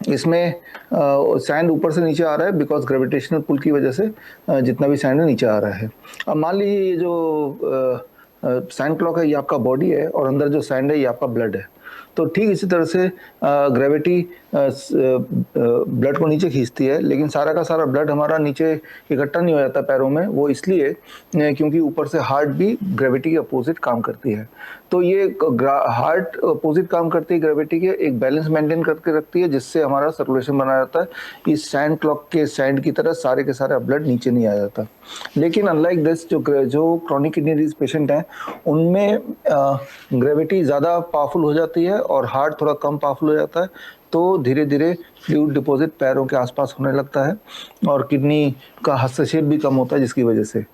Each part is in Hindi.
इसमें सैंड ऊपर से नीचे आ रहा है बिकॉज ग्रेविटेशनल पुल की वजह से जितना भी सैंड है नीचे आ रहा है। अब मान लीजिए ये जो सैंड क्लॉक है ये आपका बॉडी है और अंदर जो सैंड है ये आपका ब्लड है। तो ठीक इसी तरह से ग्रेविटी ब्लड को नीचे खींचती है, लेकिन सारा का सारा ब्लड हमारा नीचे इकट्ठा नहीं हो जाता पैरों में। वो इसलिए क्योंकि ऊपर से हार्ट भी ग्रेविटी के अपोजिट काम करती है। तो ये हार्ट अपोजिट काम करती है ग्रेविटी के, एक बैलेंस मेंटेन करके रखती है जिससे हमारा सर्कुलेशन बना रहता है। इस सैंड क्लॉक के सैंड की तरह सारे के सारे ब्लड नीचे नहीं आ जाता। लेकिन अनलाइक दिस जो क्रॉनिक किडनी डिजीज पेशेंट हैं उनमें ग्रेविटी ज़्यादा पावरफुल हो जाती है और हार्ट थोड़ा कम पावरफुल हो जाता है। तो धीरे धीरे फ्लूइड डिपॉजिट पैरों के आसपास होने लगता है और किडनी का हस्तक्षेप भी कम होता है जिसकी वजह से।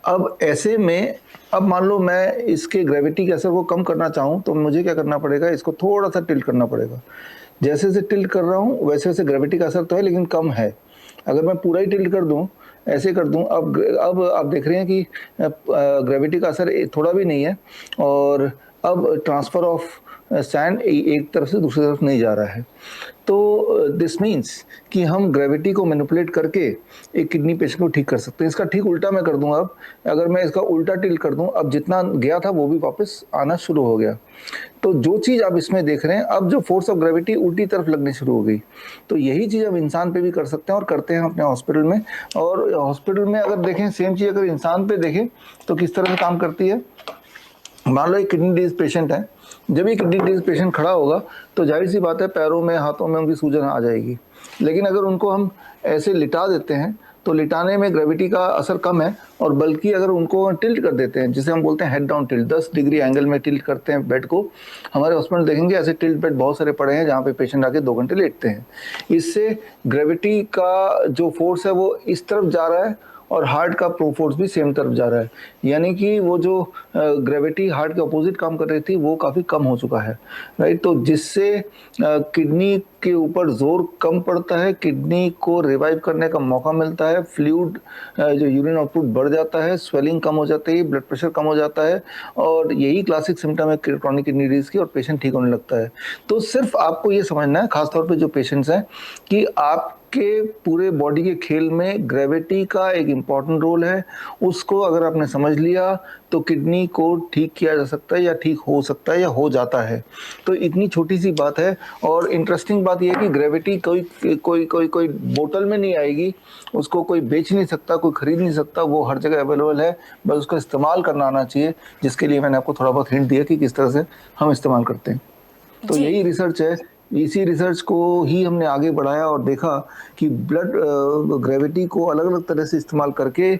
अब ऐसे में अब मान लो मैं इसके ग्रेविटी के असर को कम करना चाहूँ तो मुझे क्या करना पड़ेगा, इसको थोड़ा सा टिल्ट करना पड़ेगा। जैसे जैसे टिल्ट कर रहा हूँ वैसे वैसे ग्रेविटी का असर तो है लेकिन कम है। अगर मैं पूरा ही टिल्ट कर दूँ, ऐसे कर दूँ, अब आप देख रहे हैं कि ग्रेविटी का असर थोड़ा भी नहीं है और अब ट्रांसफर ऑफ सैंड एक तरफ से दूसरी तरफ नहीं जा रहा है। तो दिस मीन्स कि हम ग्रेविटी को मैनिपुलेट करके एक किडनी पेशेंट को ठीक कर सकते हैं। इसका ठीक उल्टा मैं कर दूंगा। अब अगर मैं इसका उल्टा टिल्ट कर दूं, अब जितना गया था वो भी वापस आना शुरू हो गया। तो जो चीज़ आप इसमें देख रहे हैं, अब जो फोर्स ऑफ ग्रेविटी उल्टी तरफ लगनी शुरू हो गई। तो यही चीज़ हम इंसान पे भी कर सकते हैं और करते हैं अपने हॉस्पिटल में। और हॉस्पिटल में अगर देखें सेम चीज़ अगर इंसान पे देखें तो किस तरह से काम करती है। मान लो एक किडनी डिजीज पेशेंट है, जब ये किडनी डिजीज पेशेंट खड़ा होगा तो जाहिर सी बात है पैरों में हाथों में उनकी सूजन आ जाएगी। लेकिन अगर उनको हम ऐसे लिटा देते हैं तो लिटाने में ग्रेविटी का असर कम है, और बल्कि अगर उनको टिल्ट कर देते हैं जिसे हम बोलते हैं head down tilt, 10 degree angle में टिल्ट करते हैं बेड को। हमारे हॉस्पिटल देखेंगे ऐसे टिल्ट बेड बहुत सारे पड़े हैं जहाँ पे पेशेंट आके 2 घंटे लेटते हैं। इससे ग्रेविटी का जो फोर्स है वो इस तरफ जा रहा है और हार्ट का फोर्स भी सेम तरफ जा रहा है, यानी कि वो जो ग्रेविटी हार्ट के अपोजिट काम कर रही थी वो काफ़ी कम हो चुका है, राइट। तो जिससे किडनी के ऊपर जोर कम पड़ता है, किडनी को रिवाइव करने का मौका मिलता है, फ्लूइड जो यूरिन आउटपुट बढ़ जाता है, स्वेलिंग कम हो जाती है, ब्लड प्रेशर कम हो जाता है, और यही क्लासिक सिम्टम है क्रॉनिक किडनी डिजीज की, और पेशेंट ठीक होने लगता है। तो सिर्फ आपको ये समझना है खासतौर पे जो पेशेंट्स हैं कि आप के पूरे बॉडी के खेल में ग्रेविटी का एक इम्पॉर्टेंट रोल है। उसको अगर आपने समझ लिया तो किडनी को ठीक किया जा सकता है या ठीक हो सकता है या हो जाता है। तो इतनी छोटी सी बात है। और इंटरेस्टिंग बात यह है कि ग्रेविटी कोई कोई कोई कोई बोतल में नहीं आएगी, उसको कोई बेच नहीं सकता, कोई खरीद नहीं सकता, वो हर जगह अवेलेबल है, बस उसका इस्तेमाल करना आना चाहिए, जिसके लिए मैंने आपको थोड़ा बहुत हिंट दिया कि किस तरह से हम इस्तेमाल करते हैं। तो जी। यही रिसर्च है। इसी रिसर्च को ही हमने आगे बढ़ाया और देखा कि ब्लड ग्रेविटी को अलग अलग तरह से इस्तेमाल करके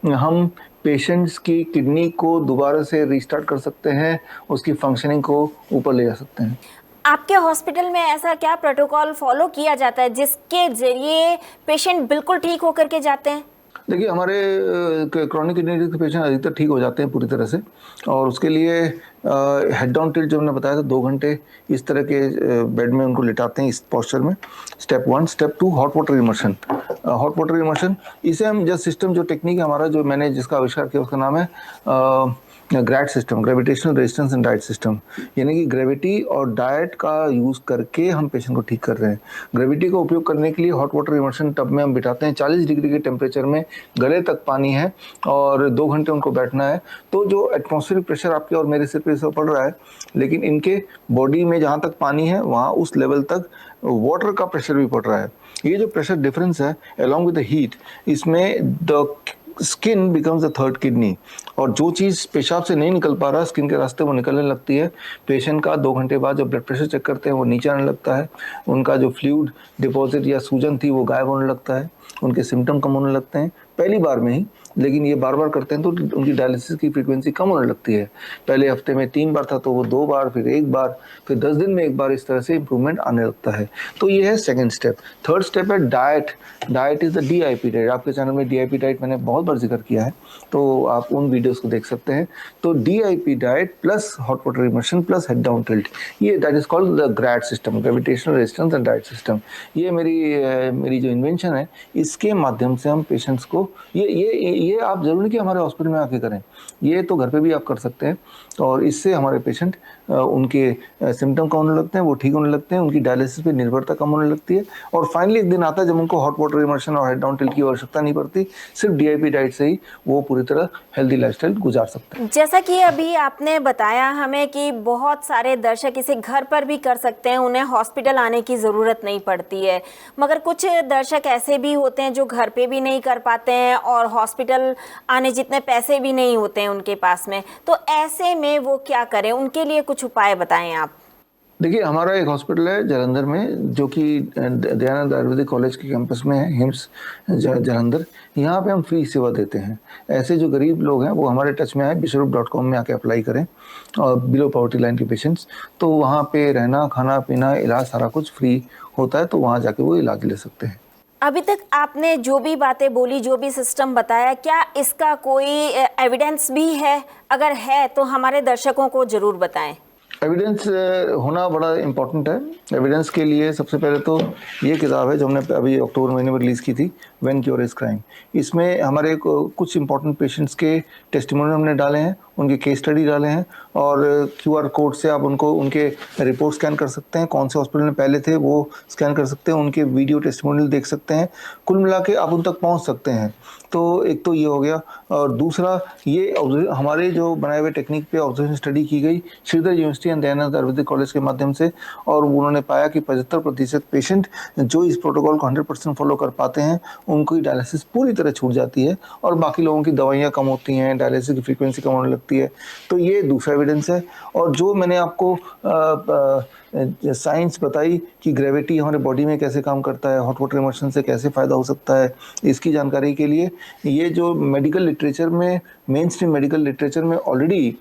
हम पेशेंट्स की किडनी को दोबारा से रीस्टार्ट कर सकते हैं, उसकी फंक्शनिंग को ऊपर ले जा सकते हैं। आपके हॉस्पिटल में ऐसा क्या प्रोटोकॉल फॉलो किया जाता है जिसके जरिए पेशेंट बिल्कुल ठीक होकर के जाते हैं? देखिए हमारे क्रॉनिक किडनी डिजीज के पेशेंट अधिकतर ठीक हो जाते हैं पूरी तरह से, और उसके लिए हेड डाउन टिल्ट जो हमने बताया था 2 घंटे इस तरह के बेड में उनको लिटाते हैं इस पोस्चर में। Step 1। Step 2 hot water immersion. Hot water immersion इसे हम जस्ट सिस्टम जो टेक्निक है हमारा जो मैंने जिसका आविष्कार किया उसका नाम है GRAD system, gravitational resistance and diet system. यानी कि ग्रेविटी और डाइट का यूज़ करके हम पेशेंट को ठीक कर रहे हैं। ग्रेविटी का उपयोग करने के लिए हॉट वाटर इमर्शन टब में हम बिठाते हैं, 40 डिग्री के टेम्परेचर में, गले तक पानी है और 2 घंटे उनको बैठना है। तो जो एटमॉस्फेरिक प्रेशर आपके और मेरे सिर पे से पड़ रहा है, लेकिन इनके बॉडी में जहाँ तक पानी है वहाँ उस लेवल तक वाटर का प्रेशर भी पड़ रहा है। ये जो प्रेशर डिफरेंस है अलॉन्ग विद द हीट, इसमें the skin becomes the third kidney, और जो चीज़ पेशाब से नहीं निकल पा रहा स्किन के रास्ते वो निकलने लगती है। पेशेंट का 2 घंटे बाद जब ब्लड प्रेशर चेक करते हैं वो नीचे आने लगता है, उनका जो फ्लूइड डिपॉजिट या सूजन थी वो गायब होने लगता है, उनके सिम्टम कम होने लगते हैं पहली बार में ही। लेकिन ये बार बार करते हैं तो उनकी डायलिसिस की फ्रीक्वेंसी कम होने लगती है। पहले हफ्ते में 3 बार था तो वो 2 बार, फिर 1 बार, फिर 10 दिन में 1 बार, इस तरह से इंप्रूवमेंट आने लगता है। तो ये है सेकंड स्टेप। थर्ड स्टेप है diet. Diet is the DIP diet. आपके चैनल में DIP डाइट मैंने बहुत बार जिक्र किया है, तो आप उन वीडियोस को देख सकते हैं। तो DIP diet plus hot water immersion plus head down tilt, ये that is called the GRAD system, gravitational resistance and diet system. ये मेरी जो इन्वेंशन है इसके माध्यम से हम पेशेंट्स को ये ये आप जरूर नहीं कि हमारे हॉस्पिटल में आके करें, ये तो घर पे भी आप कर सकते हैं। और इससे हमारे पेशेंट उनके सिम्टम कम होने लगते हैं, वो ठीक होने लगते हैं, उनकी डायलिसिस पे निर्भरता कम होने लगती है, और फाइनली एक दिन आता है जब उनको हॉट वाटर इमर्शन और हेड डाउन टिल की आवश्यकता नहीं पड़ती, सिर्फ DIP डाइट से ही वो पूरी तरह हेल्दी लाइफस्टाइल गुजार सकते हैं। जैसा कि अभी आपने बताया हमें कि बहुत सारे दर्शक इसे घर पर भी कर सकते हैं, उन्हें हॉस्पिटल आने की ज़रूरत नहीं पड़ती है, मगर कुछ दर्शक ऐसे भी होते हैं जो घर पे भी नहीं कर पाते हैं और हॉस्पिटल आने जितने पैसे भी नहीं होते हैं उनके पास में, तो ऐसे में वो क्या करें, उनके लिए कुछ उपाय बताएं आप। देखिए, हमारा एक हॉस्पिटल है जालंधर में, जो कि दयानंद आयुर्वेदिक कॉलेज के कैंपस में है, हिम्स जालंधर। यहाँ पे हम फ्री सेवा देते हैं। ऐसे जो गरीब लोग हैं वो हमारे टच में आए, bishrup.com में आके अप्लाई करें, और बिलो पॉवर्टी लाइन के पेशेंट्स, तो वहाँ पे रहना, खाना पीना, इलाज सारा कुछ फ्री होता है, तो वहाँ जाके वो इलाज ले सकते हैं। अभी तक आपने जो भी बातें बोली, जो भी सिस्टम बताया, क्या इसका कोई एविडेंस भी है? अगर है तो हमारे दर्शकों को ज़रूर बताएं। एविडेंस होना बड़ा इम्पोर्टेंट है। एविडेंस के लिए सबसे पहले तो ये किताब है जो हमने अभी अक्टूबर महीने में रिलीज़ की थी, व्हेन क्योर इज क्राइम। इसमें हमारे कुछ इंपॉर्टेंट पेशेंट्स के टेस्टिमोनियल हमने डाले हैं, उनके केस स्टडी डाले हैं, और QR कोड से आप उनको उनके रिपोर्ट स्कैन कर सकते हैं, कौन से हॉस्पिटल में पहले थे वो स्कैन कर सकते हैं, उनके वीडियो टेस्टिमोनियल देख सकते हैं, कुल मिला के आप उन तक पहुंच सकते हैं। तो एक तो ये हो गया, और दूसरा ये हमारे जो बनाए हुए टेक्निक पे ऑब्जर्वेशन स्टडी की गई Shridhar university and Dayanand Ayurvedic college के माध्यम से, और उन्होंने पाया कि 75% पेशेंट जो इस प्रोटोकॉल को 100% फॉलो कर पाते हैं, उनकी डायलिसिस पूरी तरह छूट जाती है, और बाकी लोगों की दवाइयाँ कम होती हैं, डायलिसिस की फ्रीक्वेंसी कम होने लगती है। तो ये दूसरा एविडेंस है। और जो मैंने आपको साइंस बताई कि ग्रेविटी हमारे बॉडी में कैसे काम करता है, हॉट वाटर इमर्शन से कैसे फ़ायदा हो सकता है, इसकी जानकारी के लिए ये जो मेडिकल लिटरेचर में, मेन स्ट्रीम मेडिकल लिटरेचर में ऑलरेडी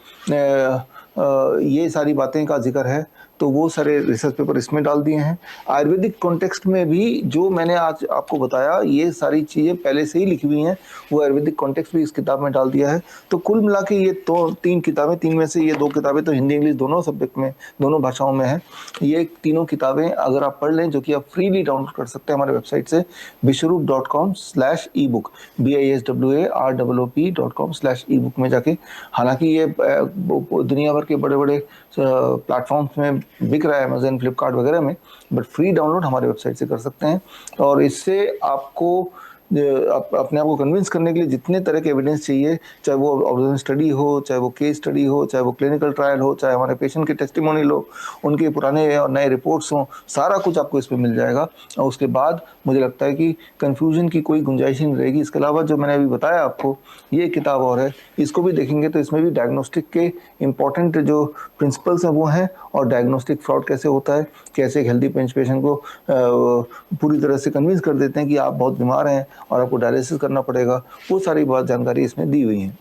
ये सारी बातें का जिक्र है, तो वो सारे रिसर्च पेपर इसमें डाल दिए हैं। आयुर्वेदिक कॉन्टेक्स्ट में भी जो मैंने आज आपको बताया, ये सारी चीज़ें पहले से ही लिखी हुई हैं, वो आयुर्वेदिक कॉन्टेक्स्ट भी इस किताब में डाल दिया है। तो कुल मिला के ये तो 3 किताबें, 3 में से ये 2 किताबें तो हिंदी इंग्लिश दोनों सब्जेक्ट में, दोनों भाषाओं में हैं। ये तीनों किताबें अगर आप पढ़ लें, जो कि आप फ्रीली डाउनलोड कर सकते हैं हमारे वेबसाइट से, bishrup.com/ebook, BISWAROOP.com/ebook में जाके। हालांकि ये दुनिया भर के बड़े बड़े प्लेटफॉर्म्स में बिक रहा है, अमेज़न, फ्लिपकार्ट वगैरह में, बट फ्री डाउनलोड हमारे वेबसाइट से कर सकते हैं। और इससे आपको अपने आप को कन्विंस करने के लिए जितने तरह के एविडेंस चाहिए, चाहे वो ऑब्जर्वेशन स्टडी हो, चाहे वो केस स्टडी हो, चाहे वो क्लिनिकल ट्रायल हो, चाहे हमारे पेशेंट के टेस्टिमोनियल हो, उनके पुराने और नए रिपोर्ट्स हों, सारा कुछ आपको इसमें मिल जाएगा। और उसके बाद मुझे लगता है कि कन्फ्यूजन की कोई गुंजाइश नहीं रहेगी। इसके अलावा जो मैंने अभी बताया आपको, ये किताब और है, इसको भी देखेंगे तो इसमें भी डायग्नोस्टिक के इम्पॉर्टेंट जो प्रिंसिपल्स हैं वो हैं, और डायग्नोस्टिक फ्रॉड कैसे होता है, कैसे एक हेल्दी पेशेंट को पूरी तरह से कन्विंस कर देते हैं कि आप बहुत बीमार हैं और आपको डायलिसिस करना पड़ेगा, वो सारी बात जानकारी इसमें दी हुई है।